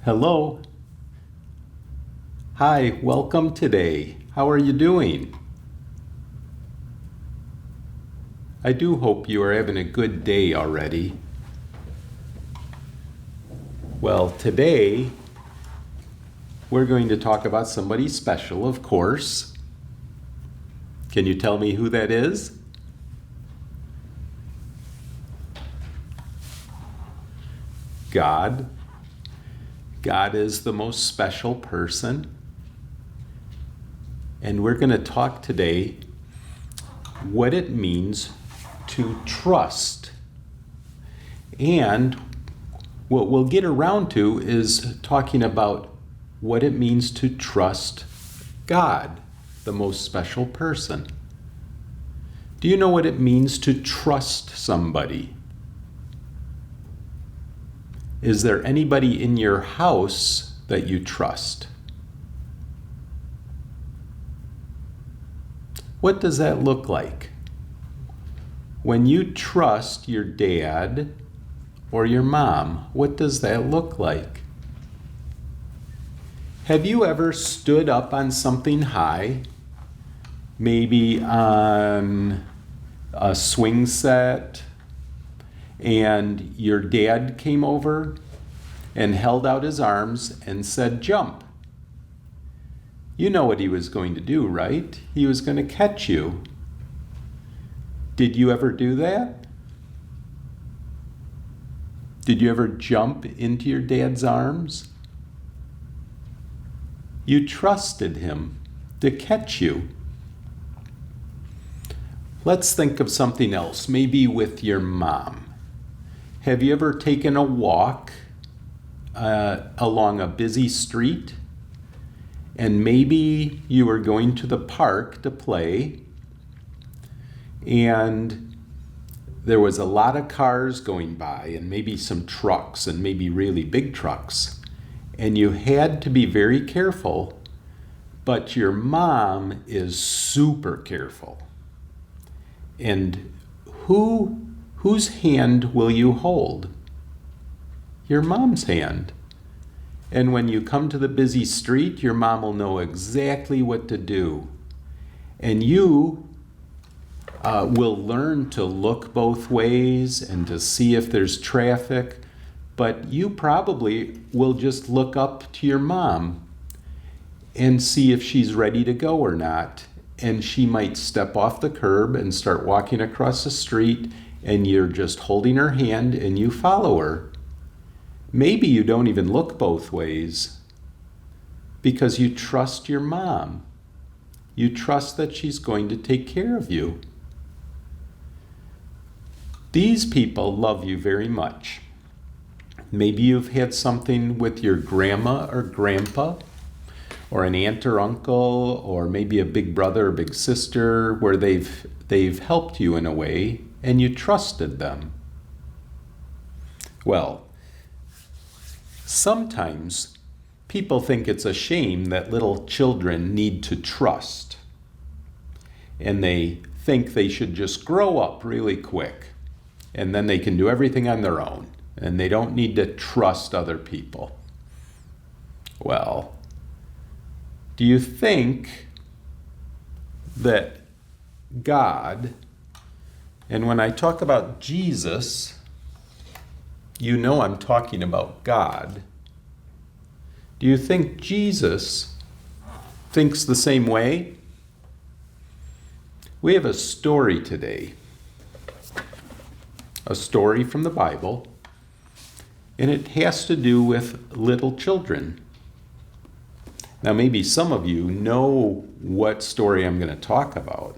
Hello. Hi, welcome today. How are you doing? I do hope you are having a good day already. Well, today we're going to talk about somebody special, of course. Can you tell me who that is? God. God is the most special person. And we're going to talk today what it means to trust. And what we'll get around to is talking about what it means to trust God, the most special person. Do you know what it means to trust somebody? Is there anybody in your house that you trust? What does that look like? When you trust your dad or your mom, what does that look like? Have you ever stood up on something high, maybe on a swing set, and your dad came over and held out his arms and said, "Jump"? You know what he was going to do, right? He was going to catch you. Did you ever do that? Did you ever jump into your dad's arms? You trusted him to catch you. Let's think of something else, maybe with your mom. Have you ever taken a walk along a busy street? And maybe you were going to the park to play, and there was a lot of cars going by, and maybe some trucks, and maybe really big trucks. And you had to be very careful, but your mom is super careful. And whose hand will you hold? Your mom's hand. And when you come to the busy street, your mom will know exactly what to do. And you will learn to look both ways and to see if there's traffic. But you probably will just look up to your mom and see if she's ready to go or not. And she might step off the curb and start walking across the street, and you're just holding her hand and you follow her. Maybe you don't even look both ways because you trust your mom. You trust that she's going to take care of you. These people love you very much. Maybe you've had something with your grandma or grandpa, or an aunt or uncle, or maybe a big brother or big sister where they've helped you in a way and you trusted them. Well, sometimes people think it's a shame that little children need to trust. And they think they should just grow up really quick. And then they can do everything on their own. And they don't need to trust other people. Well, do you think that God, and when I talk about Jesus, you know I'm talking about God. Do you think Jesus thinks the same way? We have a story today, a story from the Bible, and it has to do with little children. Now, maybe some of you know what story I'm going to talk about.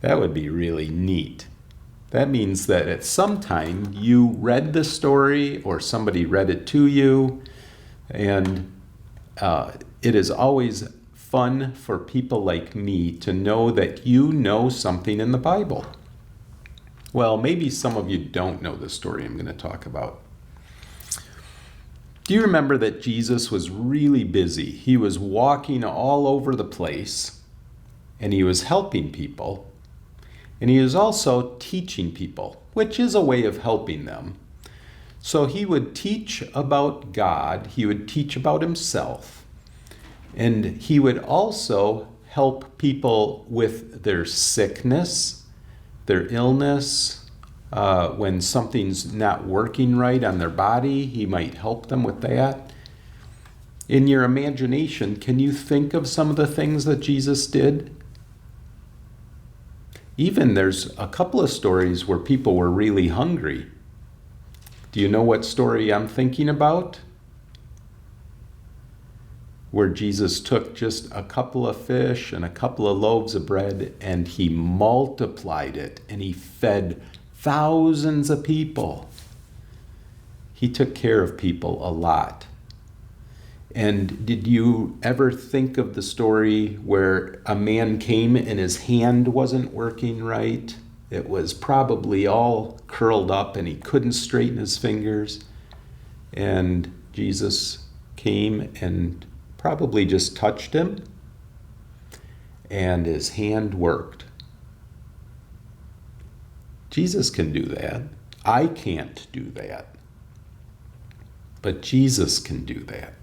That would be really neat. That means that at some time you read the story or somebody read it to you, and it is always fun for people like me to know that you know something in the Bible. Well, maybe some of you don't know the story I'm going to talk about. Do you remember that Jesus was really busy? He was walking all over the place, and he was helping people, and he was also teaching people, which is a way of helping them. So he would teach about God, he would teach about himself, and he would also help people with their sickness, their illness. When something's not working right on their body, he might help them with that. In your imagination, can you think of some of the things that Jesus did? Even there's a couple of stories where people were really hungry. Do you know what story I'm thinking about? Where Jesus took just a couple of fish and a couple of loaves of bread and he multiplied it and he fed thousands of people. He took care of people a lot. And did you ever think of the story where a man came and his hand wasn't working right? It was probably all curled up and he couldn't straighten his fingers. And Jesus came and probably just touched him and his hand worked. Jesus can do that. I can't do that. But Jesus can do that.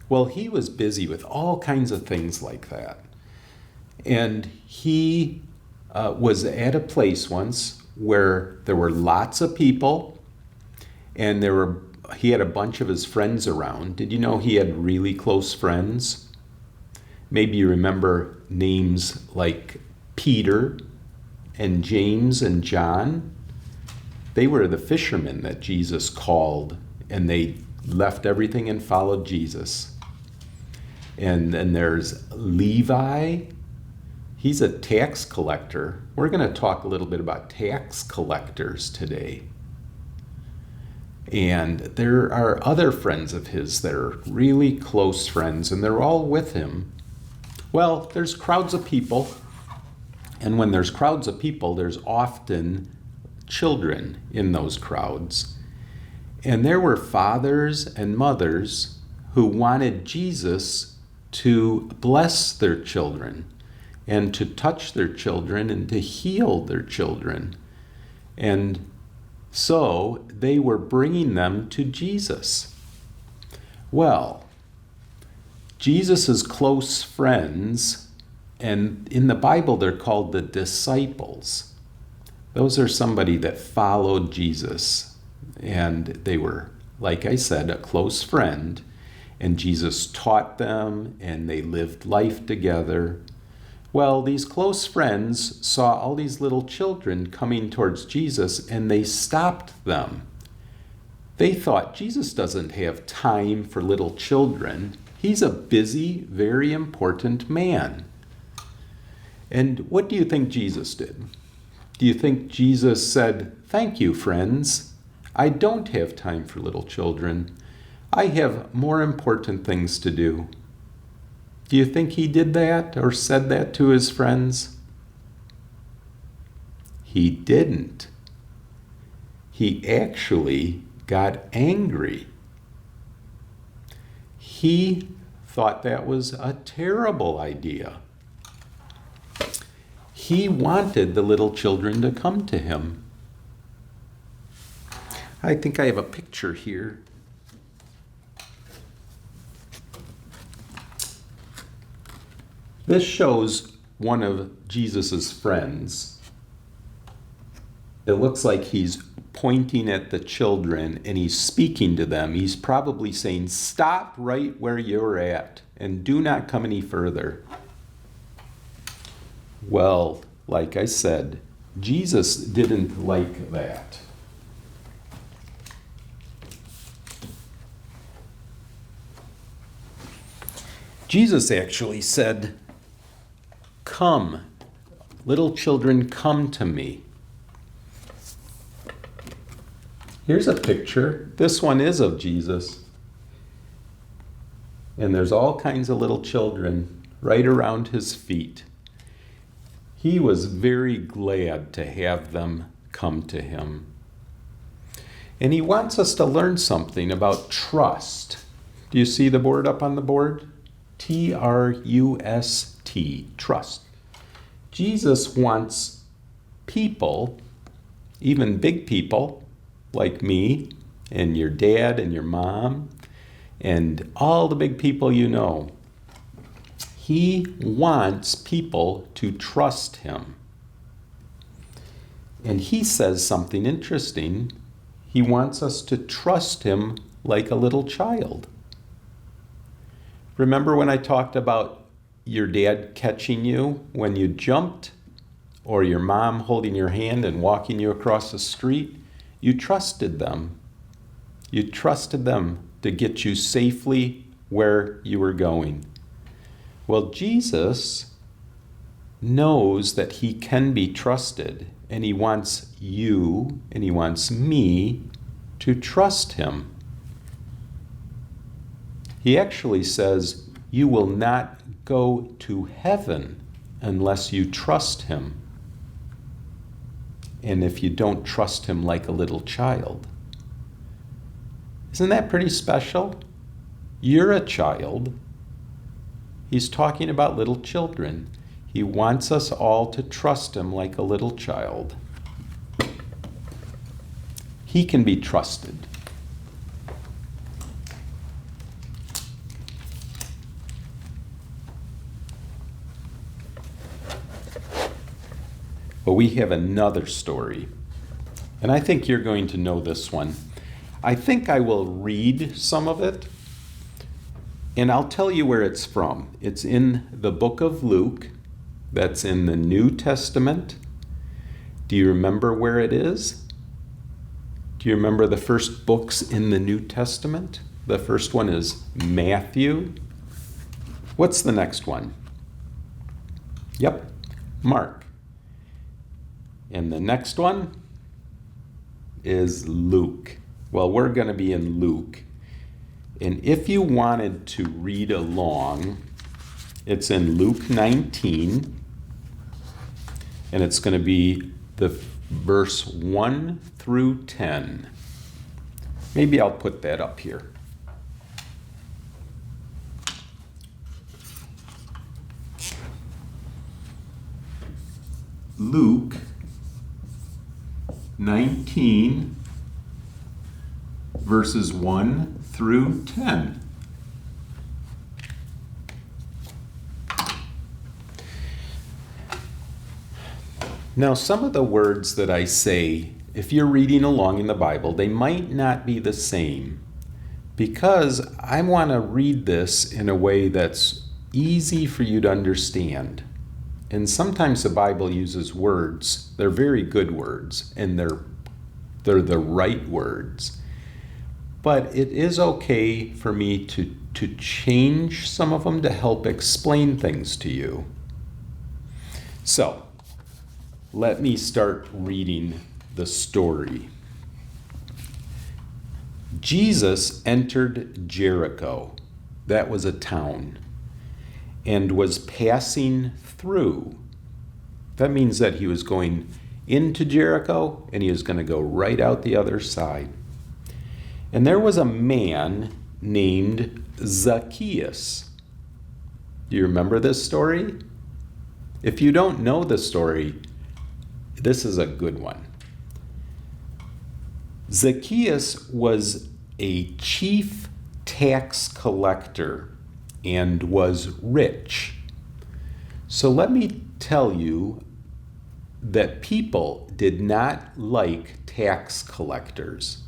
Well, he was busy with all kinds of things like that. And he was at a place once where there were lots of people and he had a bunch of his friends around. Did you know he had really close friends? Maybe you remember names like Peter and James and John. They were the fishermen that Jesus called, and they left everything and followed Jesus. And then there's Levi. He's a tax collector. We're going to talk a little bit about tax collectors today. And there are other friends of his that are really close friends, and they're all with him. Well, there's crowds of people. And when there's crowds of people, there's often children in those crowds. And there were fathers and mothers who wanted Jesus to bless their children and to touch their children and to heal their children. And so they were bringing them to Jesus. Well, Jesus' close friends, and in the Bible they're called the disciples. Those are somebody that followed Jesus, and they were, like I said, a close friend. And Jesus taught them, and they lived life together. Well, these close friends saw all these little children coming towards Jesus, and they stopped them. They thought, Jesus doesn't have time for little children. He's a busy, very important man. And what do you think Jesus did? Do you think Jesus said, "Thank you, friends. I don't have time for little children. I have more important things to do"? Do you think he did that or said that to his friends? He didn't. He actually got angry. He thought that was a terrible idea. He wanted the little children to come to him. I think I have a picture here. This shows one of Jesus's friends. It looks like he's pointing at the children and he's speaking to them. He's probably saying, "Stop right where you're at and do not come any further." Well, like I said, Jesus didn't like that. Jesus actually said, "Come, little children, come to me." Here's a picture. This one is of Jesus. And there's all kinds of little children right around his feet. He was very glad to have them come to him. And he wants us to learn something about trust. Do you see the board up on the board? T-R-U-S-T, trust. Jesus wants people, even big people, like me and your dad and your mom and all the big people you know. He wants people to trust him. And he says something interesting. He wants us to trust him like a little child. Remember when I talked about your dad catching you when you jumped, or your mom holding your hand and walking you across the street? You trusted them. You trusted them to get you safely where you were going. Well, Jesus knows that he can be trusted, and he wants you and he wants me to trust him. He actually says, you will not go to heaven unless you trust him. And if you don't trust him like a little child. Isn't that pretty special? You're a child. He's talking about little children. He wants us all to trust him like a little child. He can be trusted. But we have another story, and I think you're going to know this one. I think I will read some of it, and I'll tell you where it's from. It's in the book of Luke. That's in the New Testament. Do you remember where it is? Do you remember the first books in the New Testament? The first one is Matthew. What's the next one? Yep, Mark. And the next one is Luke. Well, we're going to be in Luke. And if you wanted to read along, it's in Luke 19. And it's going to be the verse 1 through 10. Maybe I'll put that up here. Luke 19, verses 1 through 10. Now, some of the words that I say, if you're reading along in the Bible, they might not be the same, because I want to read this in a way that's easy for you to understand. And sometimes the Bible uses words, they're very good words, and they're the right words. But it is okay for me to change some of them to help explain things to you. So, let me start reading the story. Jesus entered Jericho, that was a town, and was passing through. That means that he was going into Jericho and he was going to go right out the other side. And there was a man named Zacchaeus. Do you remember this story? If you don't know the story, this is a good one. Zacchaeus was a chief tax collector and was rich. So let me tell you that people did not like tax collectors.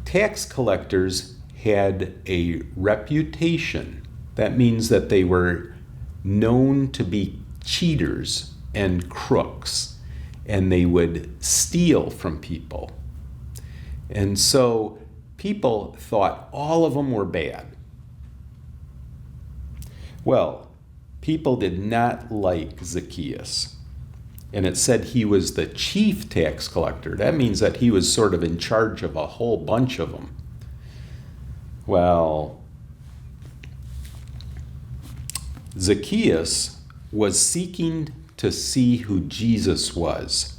Tax collectors had a reputation. That means that they were known to be cheaters and crooks, and they would steal from people. And so people thought all of them were bad. Well, people did not like Zacchaeus. And it said he was the chief tax collector. That means that he was sort of in charge of a whole bunch of them. Well, Zacchaeus was seeking to see who Jesus was.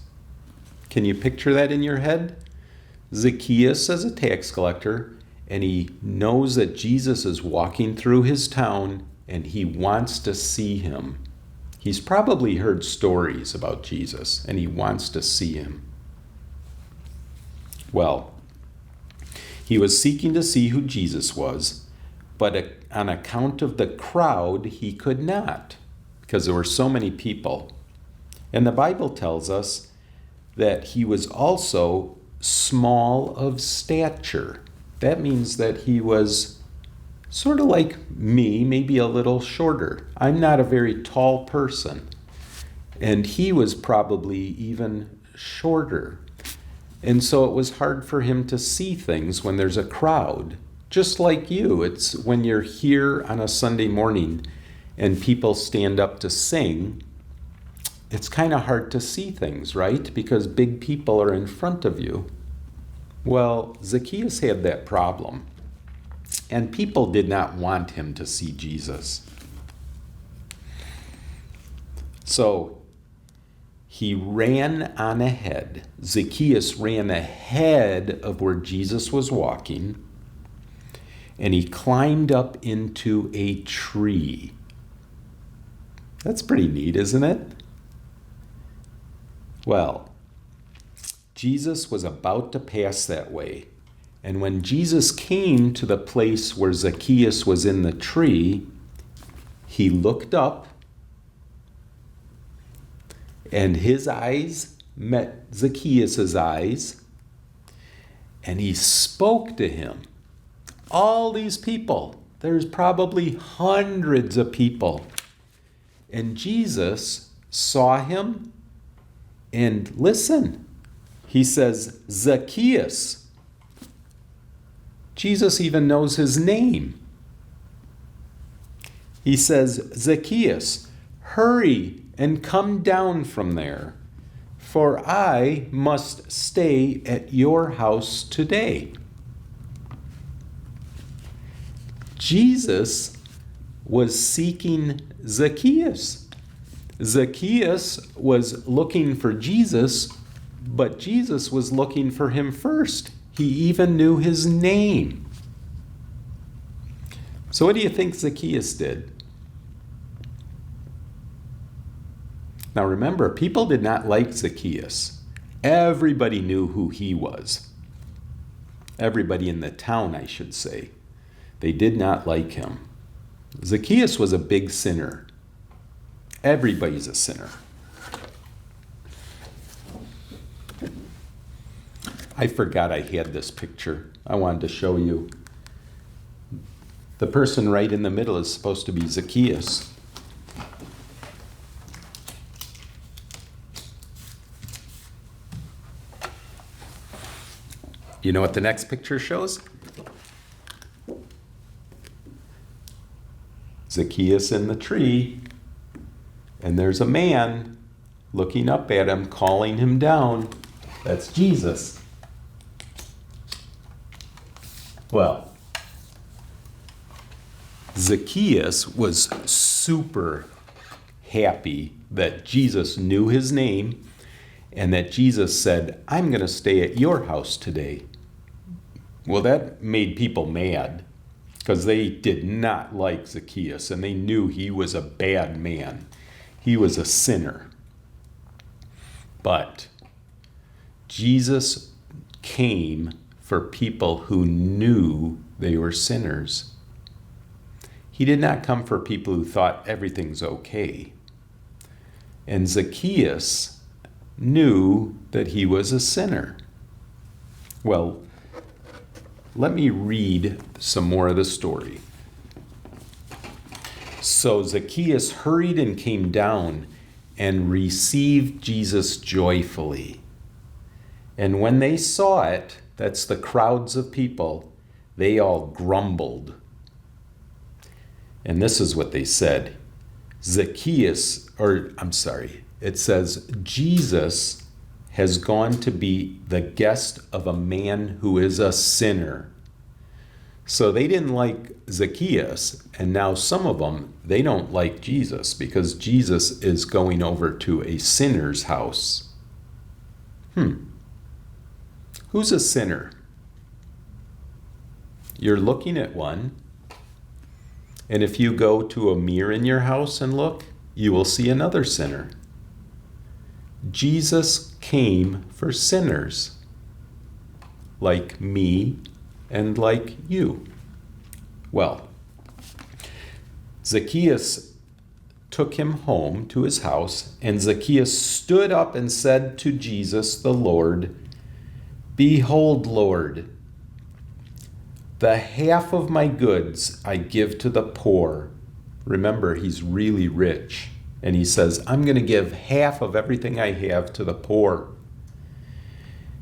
Can you picture that in your head? Zacchaeus is a tax collector, and he knows that Jesus is walking through his town, and he wants to see him. He's probably heard stories about Jesus, and he wants to see him. Well, he was seeking to see who Jesus was, but on account of the crowd, he could not, because there were so many people. And the Bible tells us that he was also small of stature. That means that he was sort of like me, maybe a little shorter. I'm not a very tall person. And he was probably even shorter. And so it was hard for him to see things when there's a crowd. Just like you, it's when you're here on a Sunday morning and people stand up to sing, it's kind of hard to see things, right? Because big people are in front of you. Well, Zacchaeus had that problem. And people did not want him to see Jesus. So he ran on ahead. Zacchaeus ran ahead of where Jesus was walking, and he climbed up into a tree. That's pretty neat, isn't it? Well, Jesus was about to pass that way, and when Jesus came to the place where Zacchaeus was in the tree, he looked up, and his eyes met Zacchaeus' eyes, and he spoke to him. All these people, there's probably hundreds of people. And Jesus saw him, and listen, he says, Zacchaeus. Jesus even knows his name. He says, Zacchaeus, hurry and come down from there, for I must stay at your house today. Jesus was seeking Zacchaeus. Zacchaeus was looking for Jesus, but Jesus was looking for him first. He even knew his name. So what do you think Zacchaeus did? Now remember, people did not like Zacchaeus. Everybody knew who he was. Everybody in the town, I should say. They did not like him. Zacchaeus was a big sinner. Everybody's a sinner. I forgot I had this picture. I wanted to show you. The person right in the middle is supposed to be Zacchaeus. You know what the next picture shows? Zacchaeus in the tree, and there's a man looking up at him, calling him down. That's Jesus. Well, Zacchaeus was super happy that Jesus knew his name and that Jesus said, I'm going to stay at your house today. Well, that made people mad because they did not like Zacchaeus and they knew he was a bad man. He was a sinner. But Jesus came for people who knew they were sinners. He did not come for people who thought everything's okay. And Zacchaeus knew that he was a sinner. Well, let me read some more of the story. So Zacchaeus hurried and came down and received Jesus joyfully. And when they saw it, that's the crowds of people, they all grumbled. And this is what they said. It says, Jesus has gone to be the guest of a man who is a sinner. So they didn't like Zacchaeus, and now some of them, they don't like Jesus because Jesus is going over to a sinner's house. Who's a sinner? You're looking at one, and if you go to a mirror in your house and look, you will see another sinner. Jesus came for sinners. like me and like you. Well, Zacchaeus took him home to his house, and Zacchaeus stood up and said to Jesus the Lord, "Behold, Lord, the half of my goods I give to the poor." Remember, he's really rich. And he says, "I'm going to give half of everything I have to the poor."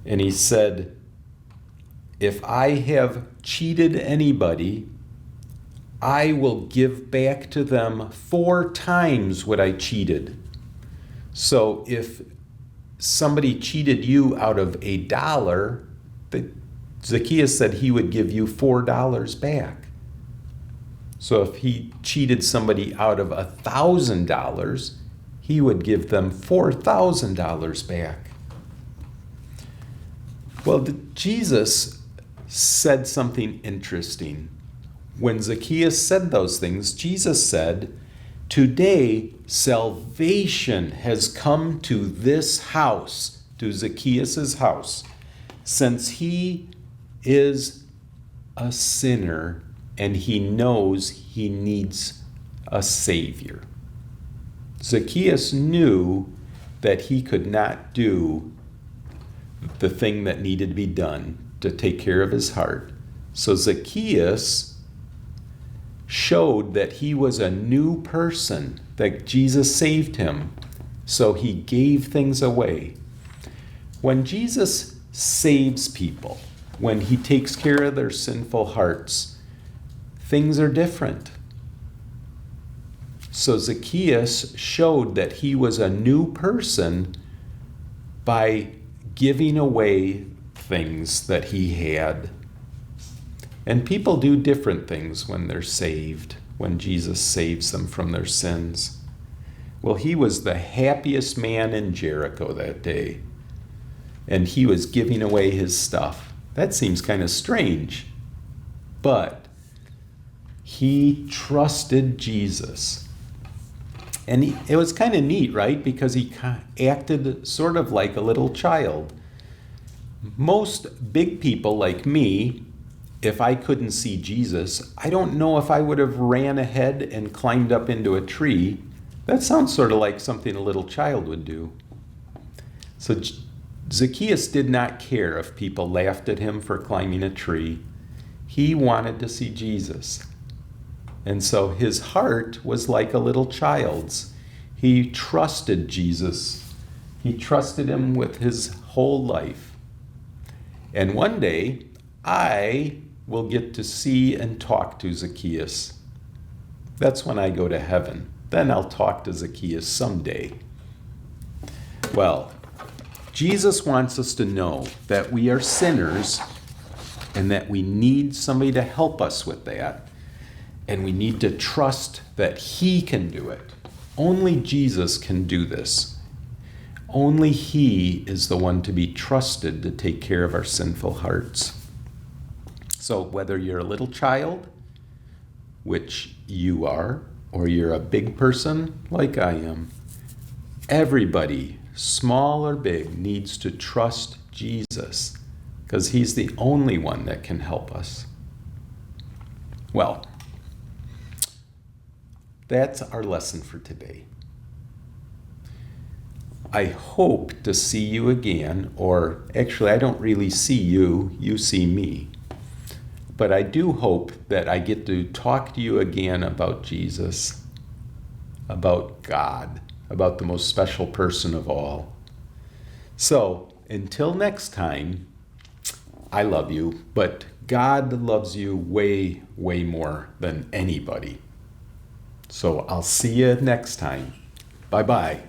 And he said, "If I have cheated anybody, I will give back to them 4 times what I cheated." So if somebody cheated you out of $1, Zacchaeus said he would give you $4 back. So if he cheated somebody out of $1,000, he would give them $4,000 back. Well, Jesus said something interesting. When Zacchaeus said those things, Jesus said, "Today salvation has come to this house," to Zacchaeus' house, "since he is a sinner and he knows he needs a Savior." Zacchaeus knew that he could not do the thing that needed to be done to take care of his heart. So Zacchaeus showed that he was a new person, that Jesus saved him. So he gave things away. When Jesus saves people, when he takes care of their sinful hearts, things are different. So Zacchaeus showed that he was a new person by giving away things that he had. And people do different things when they're saved, when Jesus saves them from their sins. Well, he was the happiest man in Jericho that day, and he was giving away his stuff. That seems kind of strange, but he trusted Jesus. And it was kind of neat, right? Because he acted sort of like a little child. Most big people like me, if I couldn't see Jesus, I don't know if I would have ran ahead and climbed up into a tree. That sounds sort of like something a little child would do. So Zacchaeus did not care if people laughed at him for climbing a tree. He wanted to see Jesus. And so his heart was like a little child's. He trusted Jesus. He trusted him with his whole life. And one day, I will get to see and talk to Zacchaeus. That's when I go to heaven. Then I'll talk to Zacchaeus someday. Well, Jesus wants us to know that we are sinners and that we need somebody to help us with that. And we need to trust that he can do it. Only Jesus can do this. Only he is the one to be trusted to take care of our sinful hearts. So whether you're a little child, which you are, or you're a big person like I am, everybody, small or big, needs to trust Jesus because he's the only one that can help us. Well, that's our lesson for today. I hope to see you again, or actually I don't really see you, you see me. But I do hope that I get to talk to you again about Jesus, about God, about the most special person of all. So until next time, I love you, but God loves you way, way more than anybody. So I'll see you next time. Bye-bye.